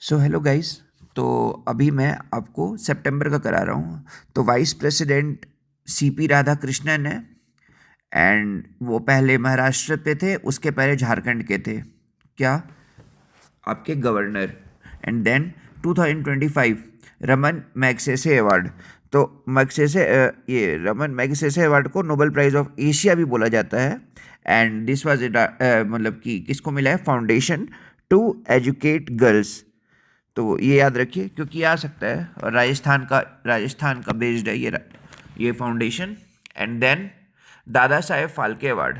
So hello guys. तो अभी मैं आपको सितंबर का करा रहा हूँ। तो वाइस प्रेसिडेंट सीपी राधाकृष्णन है। एंड वो पहले महाराष्ट्र पे थे, उसके पहले झारखंड के थे क्या, आपके governor. And then 2025 Raman Magsaysay award. तो ये रमन मैग्सेसे अवार्ड को नोबेल प्राइज ऑफ एशिया भी बोला जाता है। एंड दिस वाज मतलब कि किसको मिला है, फाउंडेशन टू एजुकेट गर्ल्स। तो ये याद रखिए क्योंकि ये आ सकता है, और राजस्थान का बेस्ड है ये foundation. And then Dada Saheb Phalke award.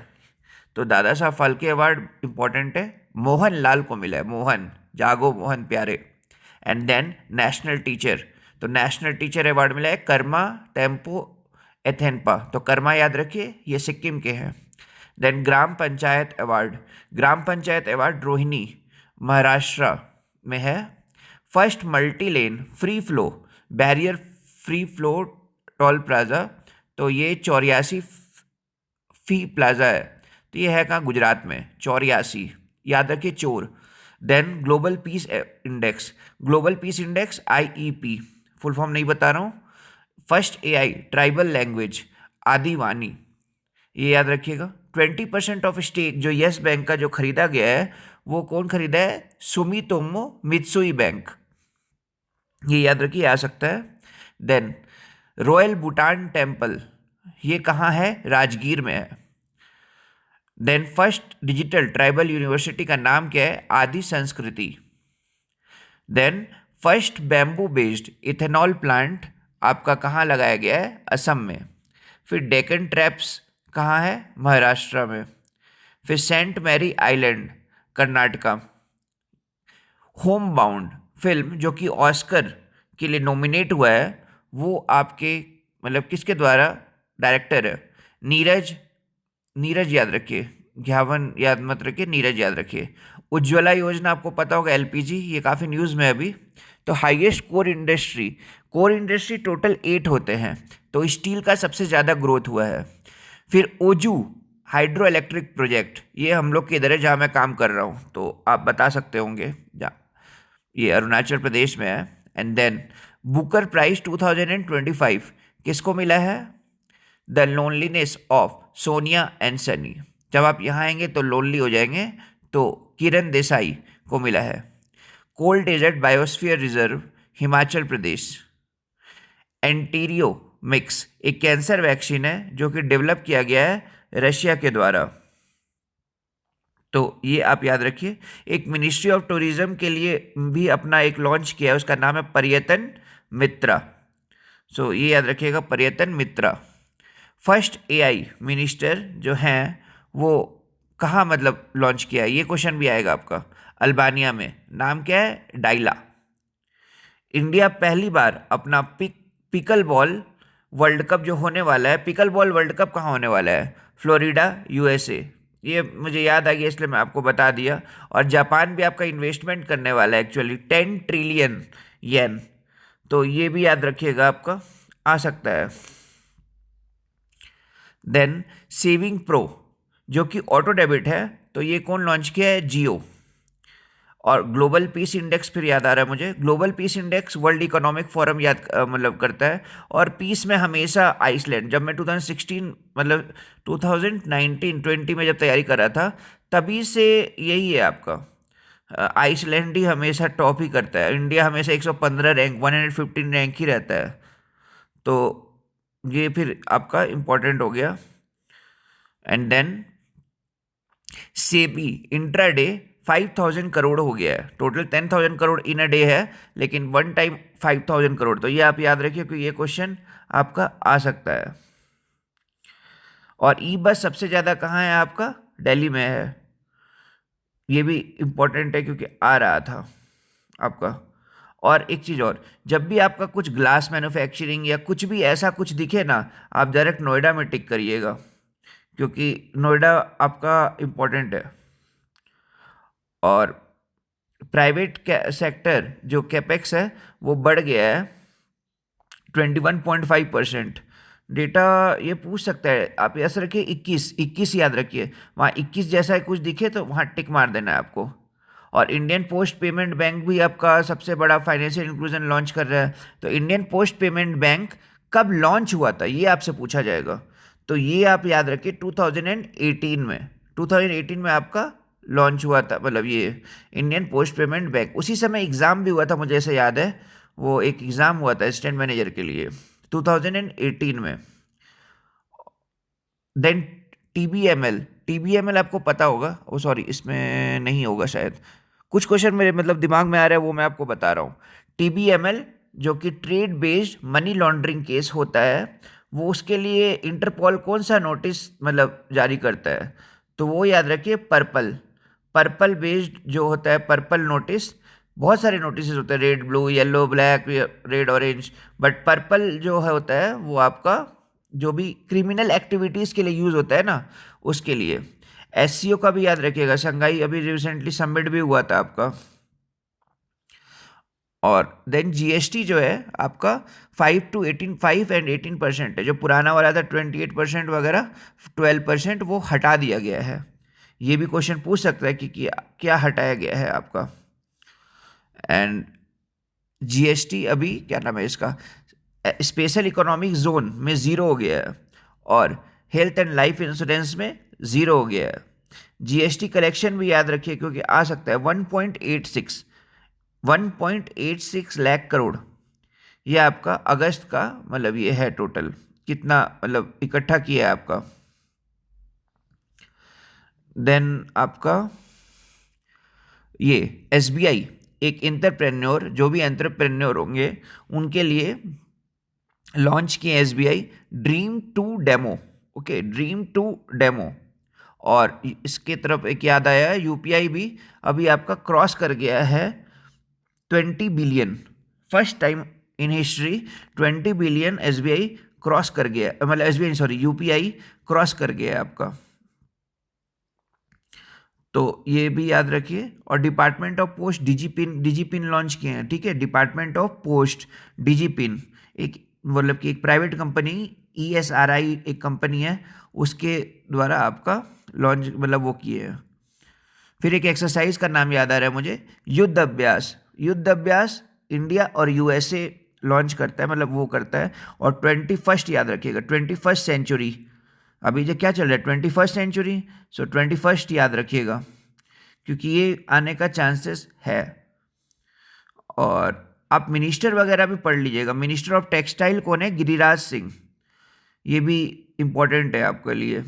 तो दादा साहब फाल्के अवार्ड इंपॉर्टेंट है, मोहन लाल को मिला है, मोहन जागो मोहन प्यारे। एंड देन नेशनल टीचर, तो नेशनल टीचर अवार्ड मिला है कर्मा टेम्पो एथेनपा। तो कर्मा याद रखिए, ये सिक्किम के हैं। देन ग्राम पंचायत अवार्ड रोहिणी महाराष्ट्र में है। First multi lane free flow barrier free flow toll plaza, तो ये 84 फी प्लाजा है। तो ये है कहाँ, गुजरात में 84, याद रखिए चोर। Then global peace index IEP, full form नहीं बता रहा हूँ। First AI tribal language Adivani, ये याद रखिएगा। 20% ऑफ स्टेक जो यस बैंक का जो खरीदा गया है, वो कौन खरीदा है, सुमितोमो मित्सुई बैंक, ये याद रखिए, आ सकता है। देन रॉयल भूटान टेम्पल, ये कहाँ है, राजगीर में है। Then first digital tribal university का नाम क्या है, Adi Sanskriti. Then first bamboo based ethanol plant आपका कहाँ लगाया गया है, असम में। फिर डेक्कन ट्रैप्स कहाँ है, महाराष्ट्र में। फिर Saint Mary island Karnataka. Homebound film जो कि ऑस्कर के लिए नॉमिनेट हुआ है, वो आपके मतलब किसके द्वारा, डायरेक्टर है नीरज, नीरज याद रखिए, घ्यावन याद मत रखिए, नीरज याद रखिए। उज्ज्वला योजना आपको पता होगा, LPG, ये काफ़ी न्यूज़ में है अभी। तो हाईएस्ट कोर इंडस्ट्री टोटल 8 होते हैं, तो स्टील का सबसे ज़्यादा ग्रोथ हुआ है। फिर ओजू हाइड्रो इलेक्ट्रिक प्रोजेक्ट, ये हम लोग के इधर है जहाँ मैं काम कर रहा हूँ, तो आप बता सकते होंगे जहाँ, ये अरुणाचल प्रदेश में है। एंड देन बुकर प्राइज 2025 किसको मिला है, the loneliness of Sonia and Sunny. जब आप यहाँ आएंगे तो लोनली हो जाएंगे, तो किरण देसाई को मिला है। Cold desert biosphere reserve Himachal Pradesh. Enteromix एक कैंसर वैक्सीन है जो कि डेवलप किया गया है रशिया के द्वारा, तो ये आप याद रखिए। एक मिनिस्ट्री ऑफ टूरिज्म के लिए भी अपना एक लॉन्च किया है, उसका नाम है पर्यटन मित्रा। सो ये याद रखिएगा, पर्यटन मित्रा। फर्स्ट AI मिनिस्टर जो हैं वो कहाँ मतलब लॉन्च किया है, ये क्वेश्चन भी आएगा आपका, अल्बानिया में। नाम क्या है, डाइला। इंडिया पहली बार अपना पिकल बॉल वर्ल्ड कप जो होने वाला है, पिकल बॉल वर्ल्ड कप कहाँ होने वाला है, फ्लोरिडा USA। ये मुझे याद आ गया इसलिए मैं आपको बता दिया। और जापान भी आपका इन्वेस्टमेंट करने वाला है एक्चुअली, 10 ट्रिलियन येन। तो ये भी याद रखिएगा, आपका आ सकता है। देन सेविंग प्रो जो कि ऑटो डेबिट है, तो ये कौन लॉन्च किया है, जियो। और ग्लोबल पीस इंडेक्स फिर याद आ रहा है मुझे, global peace index world economic forum मतलब करता है। और पीस में हमेशा आइसलैंड, जब मैं 2016 मतलब 2019-20 में जब तैयारी कर रहा था, तभी से यही है आपका, आइसलैंड ही हमेशा टॉप ही करता है। इंडिया हमेशा 115 रैंक, 115 रैंक ही रहता है। तो ये फिर आपका इंपॉर्टेंट हो गया। And then SEBI intraday 5,000 crore हो गया है, total 10,000 crore in a day है, लेकिन वन टाइम 5,000 करोड़। तो ये आप याद रखिए क्योंकि ये क्वेश्चन आपका आ सकता है। और ई बस सबसे ज़्यादा कहाँ है आपका, दिल्ली में है। ये भी इम्पोर्टेंट है क्योंकि आ रहा था आपका। और एक चीज़ और, जब भी आपका कुछ ग्लास मैन्युफैक्चरिंग या कुछ भी ऐसा कुछ दिखे ना, आप डायरेक्ट नोएडा में टिक करिएगा, क्योंकि नोएडा आपका इम्पोर्टेंट है। और प्राइवेट सेक्टर जो कैपेक्स है वो बढ़ गया है 21.5%। डेटा ये पूछ सकता है, आप ऐसा रखिए 21 21 याद रखिए, वहाँ 21 जैसा कुछ दिखे तो वहाँ टिक मार देना है आपको। और इंडियन पोस्ट पेमेंट बैंक भी आपका सबसे बड़ा फाइनेंशियल इंक्लूजन लॉन्च कर रहा है। तो इंडियन पोस्ट पेमेंट बैंक कब लॉन्च हुआ था ये आपसे पूछा जाएगा। तो ये आप याद रखिए 2018 में, 2018 में आपका लॉन्च हुआ था, मतलब ये इंडियन पोस्ट पेमेंट बैंक। उसी समय एग्ज़ाम भी हुआ था, मुझे ऐसे याद है, वो एक एग्ज़ाम हुआ था असिस्टेंट मैनेजर के लिए 2018 में। देन टीबीएमएल, टीबीएमएल आपको पता होगा, ओ सॉरी इसमें नहीं होगा शायद, कुछ क्वेश्चन मेरे मतलब दिमाग में आ रहा है वो मैं आपको बता रहा हूँ। टीबीएमएल जो कि trade based money laundering case होता है, वो उसके लिए इंटरपोल कौन सा नोटिस मतलब जारी करता है, तो वो याद रखिए पर्पल, पर्पल बेस्ड जो होता है पर्पल नोटिस। बहुत सारे नोटिस होते हैं, red blue yellow black red orange, but purple जो है होता है वो आपका जो भी क्रिमिनल एक्टिविटीज़ के लिए यूज़ होता है ना, उसके लिए। एससीओ का भी याद रखिएगा, शंघाई अभी रिसेंटली सबमिट भी हुआ था आपका। और देन जीएसटी जो है आपका 5 एंड 18% है, जो पुराना वाला था 28% वगैरह 12% वो हटा दिया गया है। ये भी क्वेश्चन पूछ सकता है कि क्या हटाया गया है आपका। एंड जीएसटी अभी क्या नाम है इसका, स्पेशल इकोनॉमिक जोन में ज़ीरो हो गया है, और हेल्थ एंड लाइफ इंश्योरेंस में ज़ीरो हो गया है। जीएसटी कलेक्शन भी याद रखिए क्योंकि आ सकता है 1.86 लाख करोड़, ये आपका अगस्त का मतलब ये है टोटल कितना मतलब इकट्ठा किया है आपका। देन आपका ये एसबीआई एक एंटरप्रेन्योर, जो भी एंटरप्रेन्योर होंगे उनके लिए लॉन्च किए SBI dream to demo. Okay, dream to demo. और इसके तरफ एक याद आया है, यूपीआई भी अभी आपका क्रॉस कर गया है 20 billion, first time in history 20 billion SBI cross कर गया, मतलब एसबीआई सॉरी यूपीआई क्रॉस कर गया है आपका। तो ये भी याद रखिए। और डिपार्टमेंट ऑफ पोस्ट डीजीपिन लॉन्च किए हैं, ठीक है। डिपार्टमेंट ऑफ पोस्ट डीजीपिन एक मतलब कि एक प्राइवेट कंपनी, ईएसआरआई एक कंपनी है, उसके द्वारा आपका लॉन्च मतलब वो किए हैं। फिर एक एक्सरसाइज का नाम याद आ रहा है मुझे, युद्ध अभ्यास। युद्ध अभ्यास इंडिया और यूएसए लॉन्च करता है, मतलब वो करता है। और 21st याद रखिएगा, 21st सेंचुरी, अभी जो क्या चल रहा है 21st सेंचुरी, सो 21st याद रखिएगा क्योंकि ये आने का चांसेस है। और आप मिनिस्टर वगैरह भी पढ़ लीजिएगा, मिनिस्टर ऑफ टेक्सटाइल कौन है, गिरिराज सिंह, ये भी इम्पोर्टेंट है आपके लिए।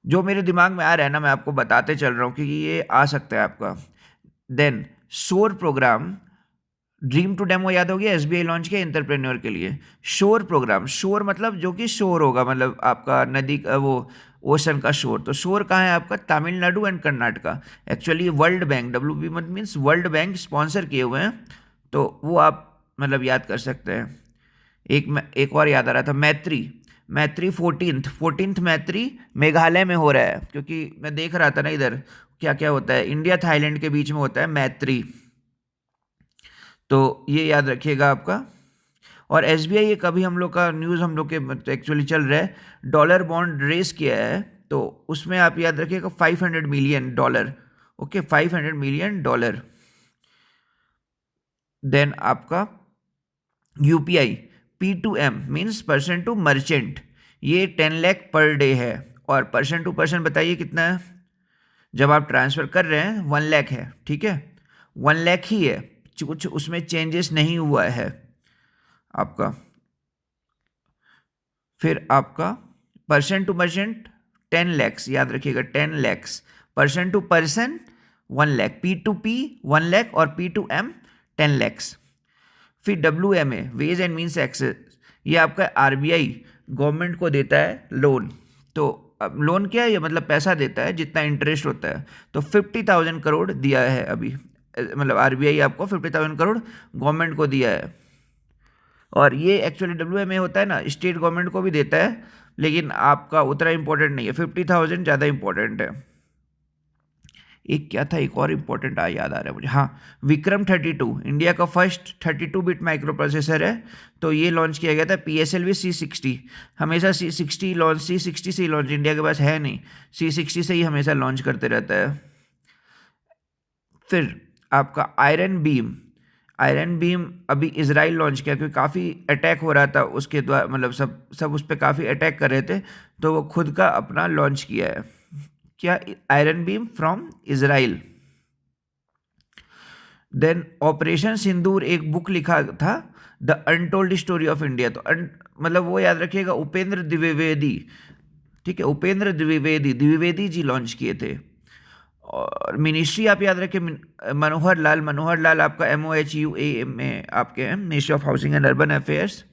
जो मेरे दिमाग में आ रहा है ना मैं आपको बताते चल रहा हूँ क्योंकि ये आ सकता है आपका। देन शोर प्रोग्राम, ड्रीम टू डेमो याद हो गया, एसबीआई लॉन्च किया एंटरप्रेन्योर के लिए। शोर प्रोग्राम, शोर मतलब जो कि शोर होगा, मतलब आपका नदी का वो ओशन का शोर। तो शोर कहाँ है आपका, Tamil Nadu and Karnataka. Actually world bank, WB means world bank sponsor किए हुए हैं, तो वो आप मतलब याद कर सकते हैं। एक और याद आ रहा था, मैत्री, मैत्री 14th मैत्री मेघालय में हो रहा है, क्योंकि मैं देख रहा था ना इधर क्या क्या होता है, इंडिया थाईलैंड के बीच में होता है मैत्री, तो ये याद रखिएगा आपका। और एसबीआई एक अभी हम लोग का न्यूज़ हम लोग के एक्चुअली चल रहा है, डॉलर बॉन्ड रेस किया है, तो उसमें आप याद रखिएगा $500 मिलियन। Okay, $500 million. देन आपका UPI P2M means person to merchant, ये 10 लाख पर डे है। और पर्सन टू पर्सन बताइए कितना है, जब आप ट्रांसफ़र कर रहे हैं 1 लाख है, ठीक है, 1 लाख ही है, कुछ उसमें चेंजेस नहीं हुआ है आपका। फिर आपका पर्सन टू मर्चेंट 10 लैक्स, याद रखिएगा 10 lakhs, person to person 1 lakh, P2P 1 lakh और P2M 10 लैक्स। फिर WMA ways and means access, ये आपका आरबीआई गवर्नमेंट को देता है लोन। तो अब लोन क्या है, ये मतलब पैसा देता है जितना इंटरेस्ट होता है। तो 50,000 करोड़ दिया है अभी, मतलब आरबीआई आपको 50,000 करोड़ गवर्नमेंट को दिया है। और ये एक्चुअली WMA होता है ना, स्टेट गवर्नमेंट को भी देता है, लेकिन आपका उतना इंपॉर्टेंट नहीं है, 50,000 ज़्यादा इंपॉर्टेंट है। एक क्या था, एक और इम्पोर्टेंट याद आ रहा है मुझे, हाँ, विक्रम 32 इंडिया का फर्स्ट 32 बिट माइक्रो प्रोसेसर है, तो ये लॉन्च किया गया था। PSLV C60, हमेशा C60 से ही लॉन्च, इंडिया के पास है नहीं, C60 से ही हमेशा लॉन्च करते रहता है। फिर आपका आयरन बीम अभी इजराइल लॉन्च किया, क्योंकि काफ़ी अटैक हो रहा था उसके द्वारा, मतलब सब सब उस पर काफ़ी अटैक कर रहे थे, तो वो खुद का अपना लॉन्च किया है। क्या? Iron Beam from Israel. Then operation Sindoor एक बुक लिखा था, the untold story of India. तो मतलब वो याद रखिएगा, उपेंद्र द्विवेदी, ठीक है, उपेंद्र द्विवेदी जी लॉन्च किए थे। और मिनिस्ट्री आप याद रखें, मनोहर लाल आपका MOHUA में आपके हैं, ministry of housing and urban affairs.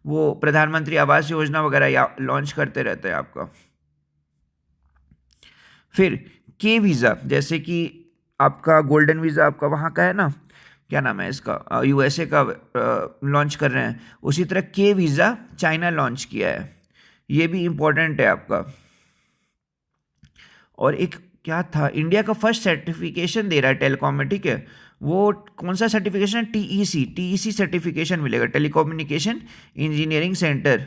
वो प्रधानमंत्री आवास योजना वगैरह लॉन्च करते रहते हैं आपका। फिर के वीज़ा, जैसे कि आपका गोल्डन वीज़ा आपका वहाँ का है ना, क्या नाम है इसका, USA का लॉन्च कर रहे हैं। उसी तरह के वीज़ा चाइना लॉन्च किया है, ये भी इम्पोर्टेंट है आपका। और एक क्या था, इंडिया का फर्स्ट सर्टिफिकेशन दे रहा है टेलीकॉम में, ठीक है। वो कौन सा सर्टिफिकेशन? TEC सर्टिफिकेशन मिलेगा, टेलीकम्युनिकेशन इंजीनियरिंग सेंटर।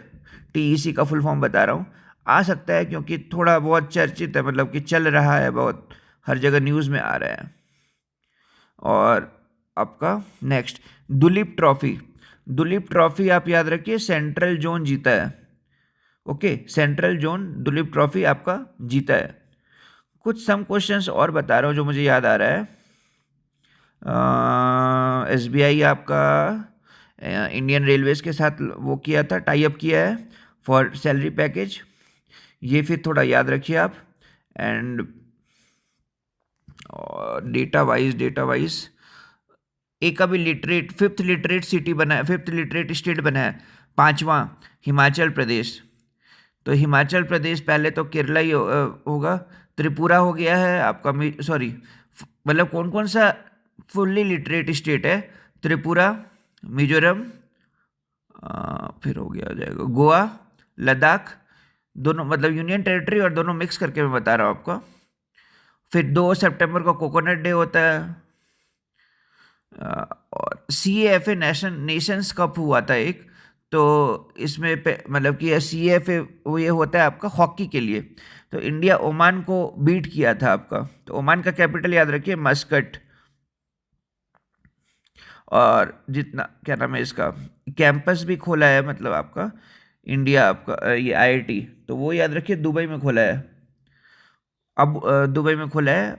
TEC का फुल फॉर्म बता रहा हूँ, आ सकता है क्योंकि थोड़ा बहुत चर्चित है, मतलब कि चल रहा है, बहुत हर जगह न्यूज़ में आ रहा है। और आपका नेक्स्ट दुलीप ट्रॉफी आप याद रखिए, सेंट्रल जोन जीता है। Okay, central zone Duleep trophy आपका जीता है। कुछ सम क्वेश्चंस और बता रहा हूँ जो मुझे याद आ रहा है। SBI आपका इंडियन रेलवेज के साथ वो किया था, टाई अप किया है फॉर सैलरी पैकेज, ये फिर थोड़ा याद रखिए आप। एंड डेटा वाइज एक अभी फिफ्थ लिटरेट सिटी बना है, फिफ्थ लिटरेट स्टेट बना है, 5वां हिमाचल प्रदेश। तो हिमाचल प्रदेश पहले तो केरला ही होगा, त्रिपुरा हो गया है आपका, सॉरी, मतलब कौन कौन सा फुल्ली लिटरेट स्टेट है? त्रिपुरा, मिजोरम, फिर हो गया जाएगा गोवा, लद्दाख, दोनों मतलब यूनियन टेरिटरी, और दोनों मिक्स करके मैं बता रहा हूँ आपको। फिर 2 सितंबर को कोकोनट डे होता है। और CAFA नेशंस कप हुआ था एक, तो इसमें मतलब कि CAFA वो ये होता है आपका हॉकी के लिए। तो इंडिया ओमान को बीट किया था आपका। तो ओमान का कैपिटल याद रखिए, मस्कट। और जितना क्या नाम है इसका, कैंपस भी खोला है, मतलब आपका इंडिया आपका ये IIT, तो वो याद रखिए दुबई में खोला है, अब दुबई में खोला है।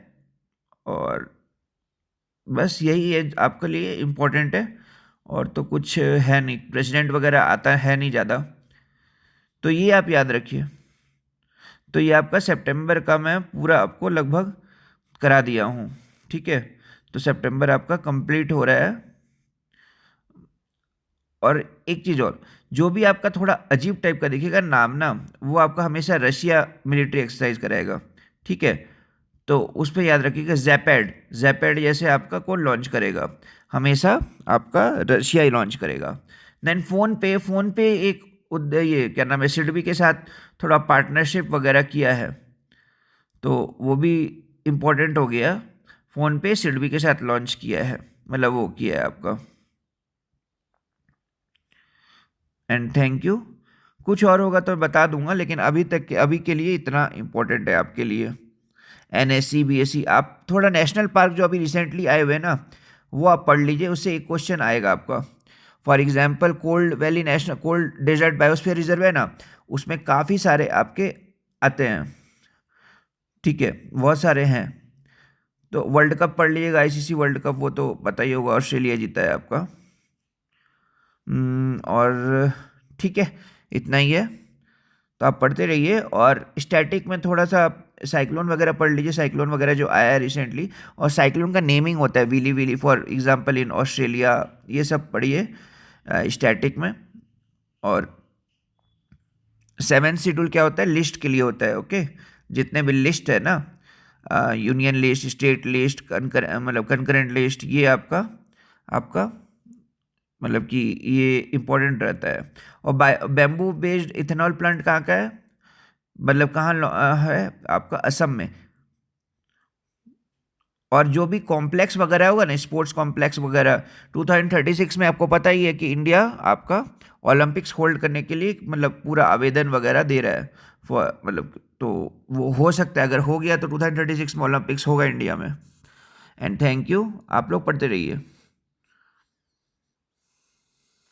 और बस यही है आपके लिए इम्पोर्टेंट है, और तो कुछ है नहीं, प्रेसिडेंट वगैरह आता है नहीं ज़्यादा, तो ये आप याद रखिए। तो ये आपका सितंबर का मैं पूरा आपको लगभग करा दिया हूँ, ठीक है। तो सितंबर आपका कंप्लीट हो रहा है। और एक चीज़ और, जो भी आपका थोड़ा अजीब टाइप का दिखेगा नाम ना, वो आपका हमेशा रशिया मिलिट्री एक्सरसाइज कराएगा, ठीक है। तो उस पर याद रखिएगा, जैपेड जैसे आपका कौन लॉन्च करेगा? हमेशा आपका रशिया ही लॉन्च करेगा। देन फ़ोन पे एक ये क्या नाम है, सिडबी के साथ थोड़ा पार्टनरशिप वगैरह किया है, तो वो भी इम्पोर्टेंट हो गया। फ़ोन पे सिडबी के साथ लॉन्च किया है, मतलब वो किया है आपका। And thank you. कुछ और होगा तो मैं बता दूंगा, लेकिन अभी के लिए इतना इम्पोर्टेंट है आपके लिए। NSC BSc, आप थोड़ा नेशनल पार्क जो अभी रिसेंटली आए हुए हैं ना, वो आप पढ़ लीजिए, उससे एक क्वेश्चन आएगा आपका। For example cold valley national cold desert biosphere reserve है ना, उसमें काफ़ी सारे आपके आते हैं, ठीक है, बहुत सारे हैं। तो वर्ल्ड कप पढ़ लीजिएगा, ICC वर्ल्ड कप, वो तो पता ही होगा, ऑस्ट्रेलिया जीता है आपका। और ठीक है, इतना ही है। तो आप पढ़ते रहिए, और स्टैटिक में थोड़ा सा साइक्लोन वगैरह पढ़ लीजिए, साइक्लोन वगैरह जो आया है रिसेंटली, और साइक्लोन का नेमिंग होता है, willy willy for example in Australia, ये सब पढ़िए स्टैटिक में। और 7th शेड्यूल क्या होता है? लिस्ट के लिए होता है, ओके। जितने भी लिस्ट है ना, यूनियन लिस्ट, स्टेट लिस्ट, मतलब कंकरेंट लिस्ट, ये आपका आपका मतलब कि ये इम्पोर्टेंट रहता है। और बैम्बू बेस्ड इथेनॉल प्लांट कहाँ का है? मतलब कहाँ है आपका? असम में। और जो भी कॉम्प्लेक्स वगैरह होगा ना, स्पोर्ट्स कॉम्प्लेक्स वगैरह, 2036 में आपको पता ही है कि इंडिया आपका ओलंपिक्स होल्ड करने के लिए मतलब पूरा आवेदन वगैरह दे रहा है, मतलब तो वो हो सकता है, अगर हो गया तो 2036 में ओलंपिक्स होगा इंडिया में। And thank you. आप लोग पढ़ते रहिए।